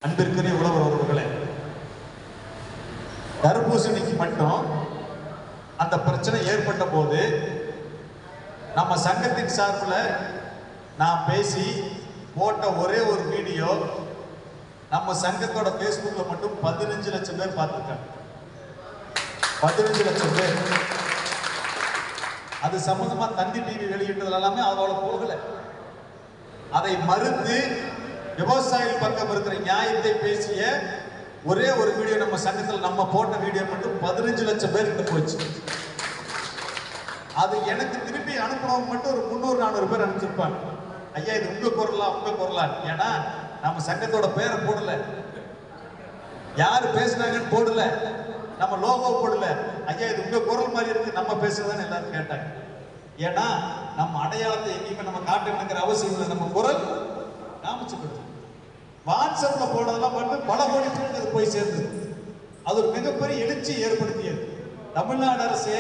அன்பிற்குரிய உழவர் உறவுகளே, தர்பூசணிக்கு மட்டும் அந்த பிரச்சனை ஏற்பட்ட போது நம்ம சங்கத்தின் சார்பில் நான் பேசி போட்ட ஒரே ஒரு வீடியோ நம்ம சங்கத்தோட பேஸ்புக்ல மட்டும் 15 லட்சம் பேர் பார்த்துருக்காங்க. 15 லட்சம் பேர். அது சம்பந்தமா தந்தி டிவி வெளியிட்டதுல எல்லாமே அதோட போகல. அதை மறுத்து விவசாயிகள் பக்கம் இருக்கிற நியாயத்தை பேசிய ஒரே ஒரு வீடியோ நம்ம சங்கத்தில் நம்ம போட்ட வீடியோ மட்டும் 15 லட்சம் பேருக்கு போச்சு. அது எனக்கு திருப்பி அனுப்பினவங்க மட்டும் ஒரு 300-400 பேர் அனுப்பிச்சிருப்பாங்க. ஐயா இது உங்க குரலா. ஏன்னா நம்ம சங்கத்தோட பேரை போடல, யாரு பேசுனாங்கன்னு போடல, நம்ம லோகோ போடல. ஐயா இது உங்க குரல் மாதிரி இருக்கு, நம்ம பேசுறதான்னு எல்லாரும் கேட்டாங்க. ஏன்னா நம்ம அடையாளத்தை எங்கேயுமே நம்ம காட்டணுங்கிற அவசியம் இல்லை. நம்ம குரல் காமிச்சுக்கிட்டு வாட்ஸ்அப்ல போனதெல்லாம் மட்டும் பல கோடி பேருக்கு அது போய் சேர்ந்தது. அது ஒரு மிகப்பெரிய எழுச்சி ஏற்படுத்தியது. தமிழ்நாடு அரசே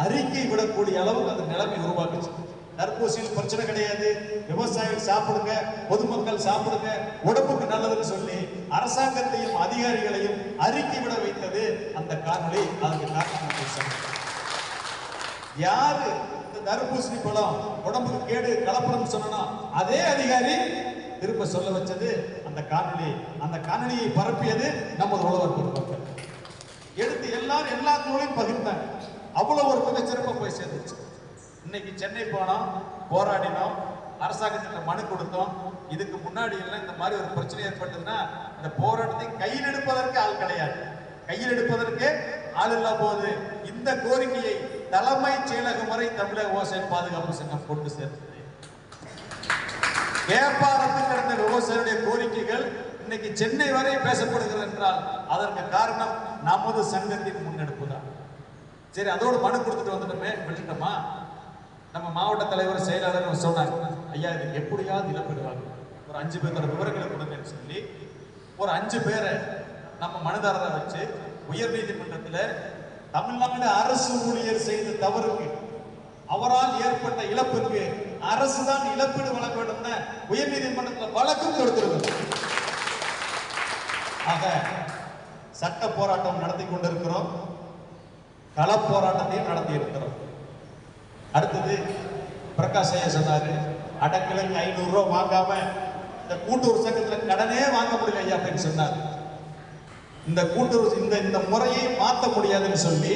அறிக்கை விடக்கூடிய அளவுக்கு அந்த நிலைமை உருவாக்குச்சு. தர்பூசணியில் பிரச்சனை கிடையாது, விவசாயிகள் சாப்பிடுங்க, பொதுமக்கள் சாப்பிடுங்க, உடம்புக்கு நல்லதுன்னு சொல்லி அரசாங்கத்தையும் அதிகாரிகளையும் அறிக்கை விட வைத்தது அந்த காணொளி. அதுக்கு காரணம் யாரு இந்த தர்பூசணி பழம் உடம்புக்கு கேடு கலப்படம் சொன்னா அதே அதிகாரி திரும்ப சொல்ல வச்சது அந்த காணொளி. அந்த காணொளியை பரப்பியது நமது உழவர் பொதுமக்கள் எடுத்து எல்லாரும் எல்லா நூலையும் பகிர்ந்தாங்க. அவ்வளவு ஒரு மிகச்சிறப்பா போய் சேர்ந்துச்சு. இன்னைக்கு சென்னை போனோம், போராடினோம், அரசாங்கத்திட்ட மனு கொடுத்தோம். இதுக்கு முன்னாடி எல்லாம் இந்த மாதிரி ஒரு பிரச்சனை ஏற்பட்டதுன்னா இந்த போராட்டத்தை கையில் எடுப்பதற்கு ஆள் கிடையாது. கையில் எடுப்பதற்கு ஆள் இல்ல போது இந்த கோரிக்கையை தலைமைச் செயலகம் வரை தமிழக விவசாய பாதுகாப்பு சங்கம் கொண்டு சேர்த்தது. வியாபாரத்தில் நடந்த விவசாயிகளுடைய கோரிக்கைகள் இன்னைக்கு சென்னை வரை பேசப்படுகிறது என்றால் அதற்கு காரணம் நமது சங்கத்தின் முன்னெடுப்பு தான். சரி, அதோடு மனு கொடுத்துட்டு வந்துட்டோமே, விட்டுட்டோமா? நம்ம மாவட்ட தலைவர் செயலாளர் சொன்னாங்க, ஐயா இதுக்கு எப்படியாவது இழப்பிடுவாங்க, ஒரு 5 பேரோட விவரங்களை கொடுங்கன்னு சொல்லி ஒரு 5 பேரை நம்ம மனுதாரரை வச்சு உயர் நீதிமன்றத்தில் தமிழ்நாடு அரசு ஊழியர் செய்த தவறுக்கு அவரால் ஏற்பட்ட இழப்புக்கு அரசு தான் இழப்பீடு வழங்க வேண்டும் உயர் நீதிமன்றத்தில் வழக்கும் கொடுத்திருக்கிறோம். ஆக சட்ட போராட்டம் நடத்தி கொண்டிருக்கிறோம், கள போராட்டத்தையும் நடத்தி இருக்கிறோம். அடுத்தது பிரகாஷ் ஐயா சொன்னாரு, அடக்கலைக்கு 500 ரூபாய் வாங்காம இந்த கூட்டுறவு சங்கத்தில் கடனே வாங்க முடியல ஐயா அப்படின்னு சொன்னார். இந்த கூட்டுறவு இந்த முறையை மாற்ற முடியாதுன்னு சொல்லி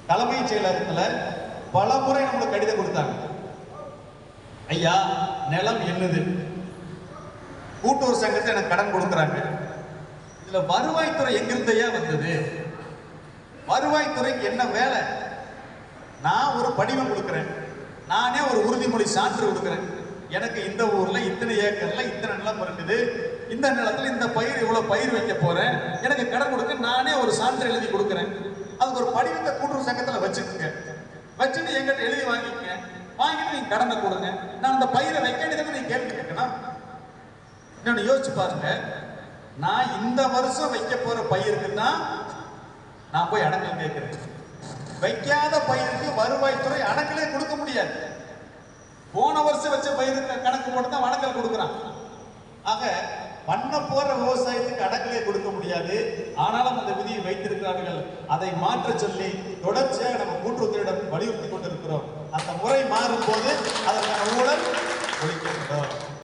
தலைமைச் செயலகத்தில் பல முறை நம்மளுக்கு கடிதம் கொடுத்தாங்க. ஐயா நிலம் என்னது, கூட்டுறவு சங்கத்தை எனக்கு கடன் கொடுக்குறாங்க, இதுல வருவாய்த்துறை எங்கிருந்து ஐயா வந்தது, வருவாய்த்துறைக்கு என்ன வேலை, நான் ஒரு படிவம் கொடுக்குறேன், நானே ஒரு உறுதிமொழி சான்று கொடுக்குறேன், எனக்கு இந்த ஊர்ல இத்தனை ஏக்கர்ல இத்தனை நிலம் இருக்குது, இந்த நிலத்துல இந்த பயிர் இவ்வளவு பயிர் வைக்க போறேன், எனக்கு கடன் கொடுக்க நானே ஒரு சான்று எழுதி கொடுக்குறேன், அதுக்கு ஒரு படிவத்தை கூட்டுறவு சங்கத்துல வச்சுக்கோங்க, வச்சுட்டு எங்கிட்ட எழுதி வாங்கிக்கங்க, வாங்கிட்டு நீங்க கடனை கொடுங்க, நான் அந்த பயிரை வைக்க நீங்க கேள்வி கேட்கணும். இன்னொன்னு யோசிச்சு பாருங்க, நான் இந்த வருஷம் வைக்க போற பயிருக்கு தான் நான் போய் அடங்கல் கேட்கிறேன். வைக்காத பயிருக்கு வருவாய்த்துறை அடங்கலே கொடுக்க முடியாது. போன வருஷம் வச்ச பயிருக்கு கணக்கு போட்டு தான் அடங்கல் கொடுக்குறான். ஆக பண்ண போற விவசாயத்துக்கு அடங்கலே கொடுக்க முடியாது. ஆனாலும் அந்த விதியை வைத்திருக்கிறார்கள். அதை மாற்ற சொல்லி தொடர்ச்சியாக நம்ம கூட்டுறவுத்துறையிடம் வலியுறுத்தி கொண்டிருக்கிறோம். அந்த முறை மாறும் போது அதற்கான ஊழல் ஒழிக்கப்படும்.